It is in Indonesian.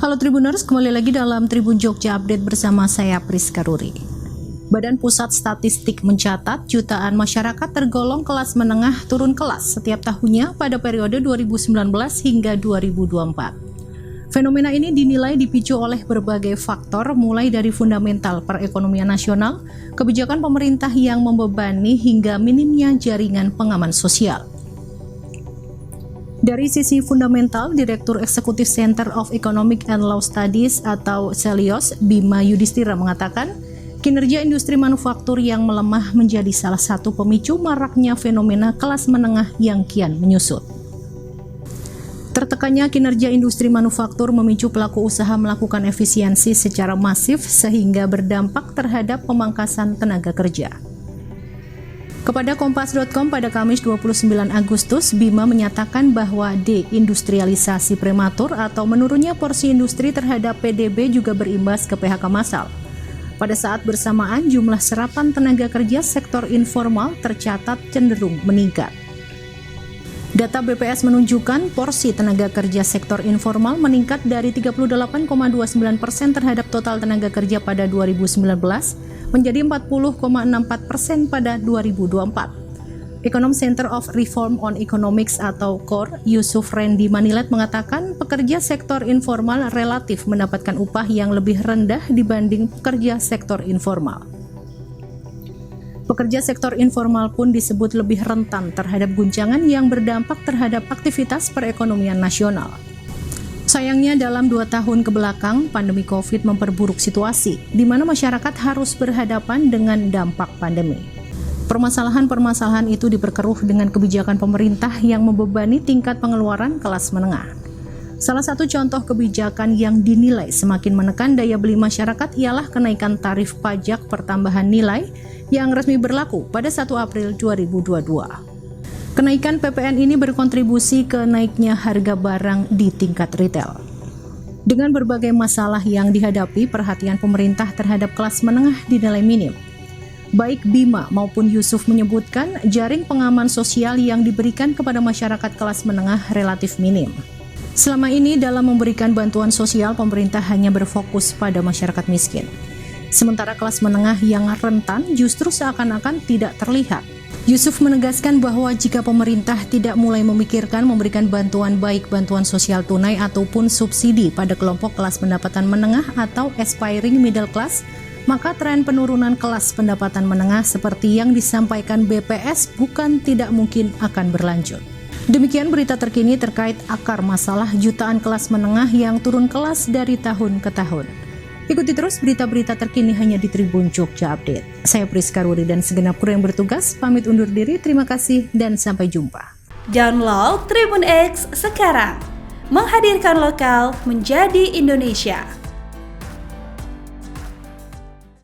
Halo Tribuners, kembali lagi dalam Tribun Jogja Update bersama saya Priska Ruri. Badan Pusat Statistik mencatat jutaan masyarakat tergolong kelas menengah turun kelas setiap tahunnya pada periode 2019 hingga 2024. Fenomena ini dinilai dipicu oleh berbagai faktor mulai dari fundamental perekonomian nasional, kebijakan pemerintah yang membebani hingga minimnya jaringan pengaman sosial. Dari sisi fundamental, Direktur Eksekutif Center of Economic and Law Studies atau CELIOS, Bima Yudhistira mengatakan, kinerja industri manufaktur yang melemah menjadi salah satu pemicu maraknya fenomena kelas menengah yang kian menyusut. Tertekannya kinerja industri manufaktur memicu pelaku usaha melakukan efisiensi secara masif sehingga berdampak terhadap pemangkasan tenaga kerja. Kepada Kompas.com pada Kamis 29 Agustus, Bima menyatakan bahwa deindustrialisasi prematur atau menurunnya porsi industri terhadap PDB juga berimbas ke PHK massal. Pada saat bersamaan, jumlah serapan tenaga kerja sektor informal tercatat cenderung meningkat. Data BPS menunjukkan porsi tenaga kerja sektor informal meningkat dari 38,29% terhadap total tenaga kerja pada 2019 menjadi 40,64% pada 2024. Ekonom Center of Reform on Economics atau CORE, Yusuf Randy Manilet mengatakan pekerja sektor informal relatif mendapatkan upah yang lebih rendah dibanding pekerja sektor informal. Pekerja sektor informal pun disebut lebih rentan terhadap guncangan yang berdampak terhadap aktivitas perekonomian nasional. Sayangnya dalam 2 tahun kebelakang, pandemi COVID memperburuk situasi, di mana masyarakat harus berhadapan dengan dampak pandemi. Permasalahan-permasalahan itu diperkeruh dengan kebijakan pemerintah yang membebani tingkat pengeluaran kelas menengah. Salah satu contoh kebijakan yang dinilai semakin menekan daya beli masyarakat ialah kenaikan tarif pajak pertambahan nilai yang resmi berlaku pada 1 April 2022. Kenaikan PPN ini berkontribusi ke naiknya harga barang di tingkat retail. Dengan berbagai masalah yang dihadapi, perhatian pemerintah terhadap kelas menengah dinilai minim. Baik Bima maupun Yusuf menyebutkan jaring pengaman sosial yang diberikan kepada masyarakat kelas menengah relatif minim. Selama ini dalam memberikan bantuan sosial, pemerintah hanya berfokus pada masyarakat miskin. Sementara kelas menengah yang rentan justru seakan-akan tidak terlihat. Yusuf menegaskan bahwa jika pemerintah tidak mulai memikirkan memberikan bantuan baik bantuan sosial tunai ataupun subsidi pada kelompok kelas pendapatan menengah atau aspiring middle class, maka tren penurunan kelas pendapatan menengah seperti yang disampaikan BPS bukan tidak mungkin akan berlanjut. Demikian berita terkini terkait akar masalah jutaan kelas menengah yang turun kelas dari tahun ke tahun. Ikuti terus berita-berita terkini hanya di Tribun Jogja Update. Saya Priska Ruri dan segenap kru yang bertugas pamit undur diri. Terima kasih dan sampai jumpa. Download Tribun X sekarang. Menghadirkan lokal menjadi Indonesia.